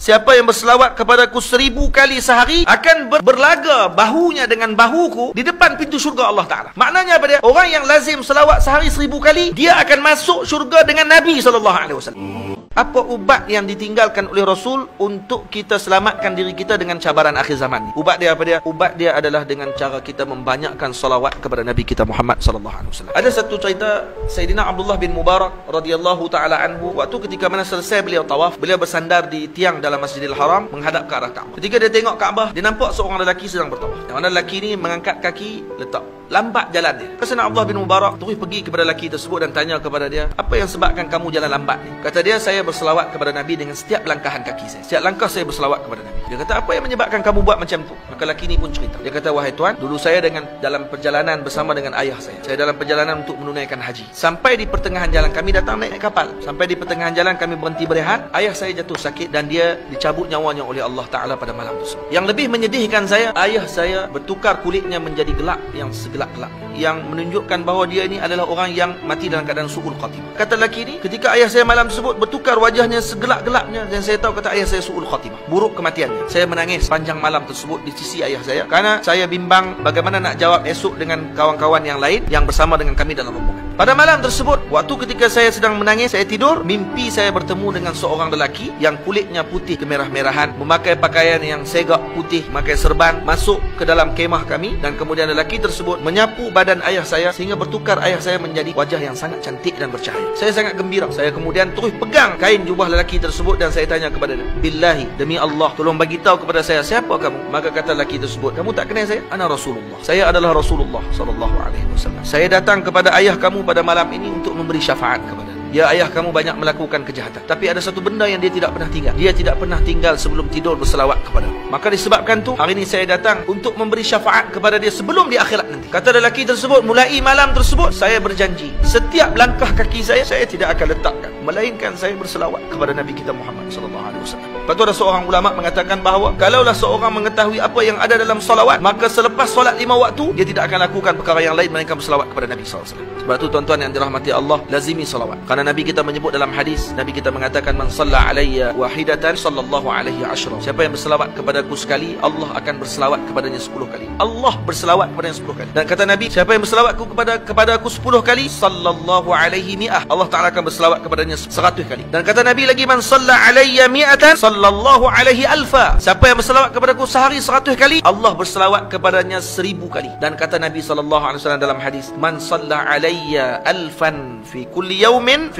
siapa yang berselawat kepadaku 1000 kali sehari akan berlaga bahunya dengan bahuku di depan pintu syurga Allah Ta'ala. Maknanya apa dia? Orang yang lazim selawat sehari 1000 kali, dia akan masuk syurga dengan Nabi SAW. Apa ubat yang ditinggalkan oleh Rasul untuk kita selamatkan diri kita dengan cabaran akhir zaman ni? Ubat dia apa dia? Ubat dia adalah dengan cara kita membanyakkan salawat kepada Nabi kita Muhammad SAW. Ada satu cerita Sayyidina Abdullah bin Mubarak radhiyallahu ta'ala anhu, waktu ketika mana selesai beliau tawaf, beliau bersandar di tiang dalam Masjidil Haram menghadap ke arah Kaabah. Ketika dia tengok Kaabah, dia nampak seorang lelaki sedang bertawaf. Yang mana lelaki ni mengangkat kaki, letak. Lambat jalan dia. Sayyidina Abdullah bin Mubarak terus pergi kepada lelaki tersebut dan tanya kepada dia, apa yang sebabkan kamu jalan lambat ni? Kata dia, saya berselawat kepada Nabi dengan setiap langkahan kaki saya. Setiap langkah saya berselawat kepada Nabi. Dia kata, apa yang menyebabkan kamu buat macam tu? Maka lelaki ni pun cerita. Dia kata, wahai tuan, dulu saya dalam perjalanan bersama dengan ayah saya. Saya dalam perjalanan untuk menunaikan haji. Sampai di pertengahan jalan kami datang naik kapal. Sampai di pertengahan jalan kami berhenti berehat. Ayah saya jatuh sakit dan dia dicabut nyawanya oleh Allah Ta'ala pada malam tersebut. Yang lebih menyedihkan saya, ayah saya bertukar kulitnya menjadi gelap yang segelap-gelap, yang menunjukkan bahawa dia ini adalah orang yang mati dalam keadaan su'ul khatimah. Kata lelaki ni, ketika ayah saya malam tersebut bertukar wajahnya segelap-gelapnya, dan saya tahu kata ayah saya su'ul khatimah, buruk kematiannya. Saya menangis panjang malam tersebut di sisi ayah saya, karena saya bimbang bagaimana nak jawab esok dengan kawan-kawan yang lain yang bersama dengan kami dalam rombongan. Pada malam tersebut, waktu ketika saya sedang menangis, saya tidur, mimpi saya bertemu dengan seorang lelaki yang kulitnya putih kemerah-merahan, memakai pakaian yang segak putih, memakai serban, masuk ke dalam kemah kami, dan kemudian lelaki tersebut menyapu badan ayah saya sehingga bertukar ayah saya menjadi wajah yang sangat cantik dan bercahaya. Saya sangat gembira. Saya kemudian terus pegang kain jubah lelaki tersebut dan saya tanya kepada dia, billahi, demi Allah, tolong bagi tahu kepada saya, siapa kamu? Maka kata lelaki tersebut, kamu tak kenal saya? Ana Rasulullah. Saya adalah Rasulullah sallallahu alaihi wasallam. Saya datang kepada ayah kamu pada malam ini untuk memberi syafaat kepada. Ya, ayah kamu banyak melakukan kejahatan, tapi ada satu benda yang dia tidak pernah tinggal. Dia tidak pernah tinggal sebelum tidur berselawat kepada. Maka disebabkan tu, hari ini saya datang untuk memberi syafaat kepada dia sebelum di akhirat nanti. Kata lelaki tersebut, mulai malam tersebut saya berjanji, setiap langkah kaki saya tidak akan letakkan, melainkan saya berselawat kepada Nabi kita Muhammad sallallahu alaihi wasallam. Lepas tu ada seorang ulama mengatakan bahawa kalaulah seorang mengetahui apa yang ada dalam salawat, maka selepas solat 5 waktu dia tidak akan lakukan perkara yang lain melainkan berselawat kepada Nabi sallallahu alaihi wasallam. Sebab tu tuan-tuan yang dirahmati Allah, lazimi salawat. Karena Nabi kita menyebut dalam hadis, Nabi kita mengatakan, man shalla alayya wahidatan sallallahu alaihi ashra. Siapa yang berselawat kepadaku sekali, Allah akan berselawat kepadanya 10 kali. Allah berselawat kepadanya 10 kali. Dan kata Nabi, siapa yang berselawat kepadaku 10 kali, sallallahu alaihi mi'ah, Allah Ta'ala akan berselawat kepadanya 100 kali. Dan kata Nabi lagi, man shalla alayya mi'atan sallallahu alaihi alfa. Siapa yang berselawat kepadaku sehari 100 kali, Allah berselawat kepadanya 1000 kali. Dan kata Nabi sallallahu alaihi wasallam dalam hadis, man shalla alayya alfan fi kulli yawmin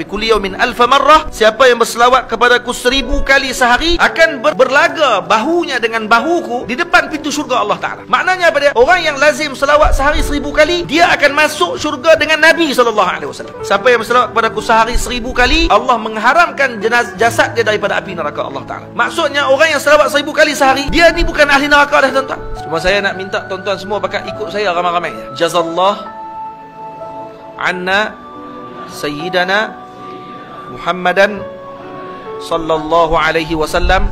alfa marrah. Siapa yang berselawat kepadaku 1000 kali sehari akan berlaga bahunya dengan bahuku di depan pintu syurga Allah Ta'ala. Maknanya apa dia? Orang yang lazim selawat sehari 1000 kali, dia akan masuk syurga dengan Nabi SAW. Siapa yang berselawat kepadaku sehari 1000 kali, Allah mengharamkan jasad dia daripada api neraka Allah Ta'ala. Maksudnya orang yang selawat 1000 kali sehari, dia ni bukan ahli neraka dah tuan-tuan. Cuma saya nak minta tuan-tuan semua bakal ikut saya ramai-ramai. Jazallah anna sayyidana Muhammadan sallallahu alaihi wasallam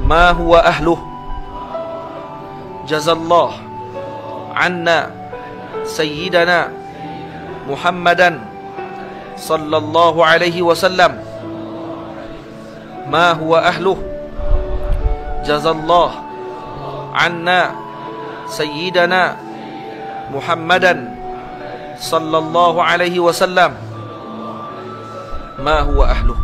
ma huwa ahluh. Jazallah anna sayyidana Muhammadan sallallahu alaihi wasallam ma huwa ahluh. Jazallah anna sayyidana Muhammadan sallallahu alaihi wasallam ma huwa ahluh.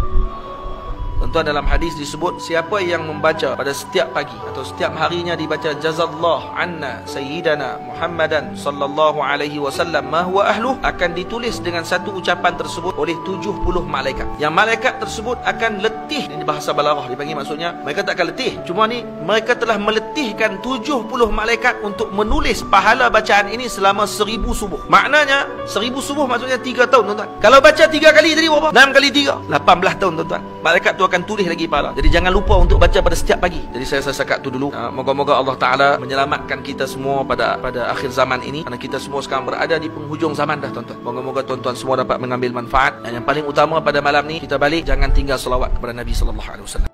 Tuan-tuan, dalam hadis disebut siapa yang membaca pada setiap pagi atau setiap harinya dibaca jazallah anna sayyidana Muhammadan sallallahu alaihi wasallam ma huwa ahluh, akan ditulis dengan satu ucapan tersebut oleh 70 malaikat. Yang malaikat tersebut akan letih. Ini bahasa balarah dipanggil, maksudnya mereka tak akan letih, cuma ni mereka telah meletihkan 70 malaikat untuk menulis pahala bacaan ini selama 1000 subuh. Maknanya 1000 subuh maksudnya 3 tahun tuan-tuan. Kalau baca 3 kali tadi berapa? 6 kali 3 18 tahun tuan-tuan. Malaikat tu akan tulis lagi pahala. Jadi jangan lupa untuk baca pada setiap pagi. Jadi saya sesakat tu dulu. Moga-moga Allah Ta'ala menyelamatkan kita semua pada akhir zaman ini, kerana kita semua sekarang berada di penghujung zaman dah tuan-tuan. Moga-moga tuan-tuan semua dapat mengambil manfaat. Dan yang paling utama pada malam ni, kita balik jangan tinggal selawat kepada Nabi sallallahu alaihi wasallam.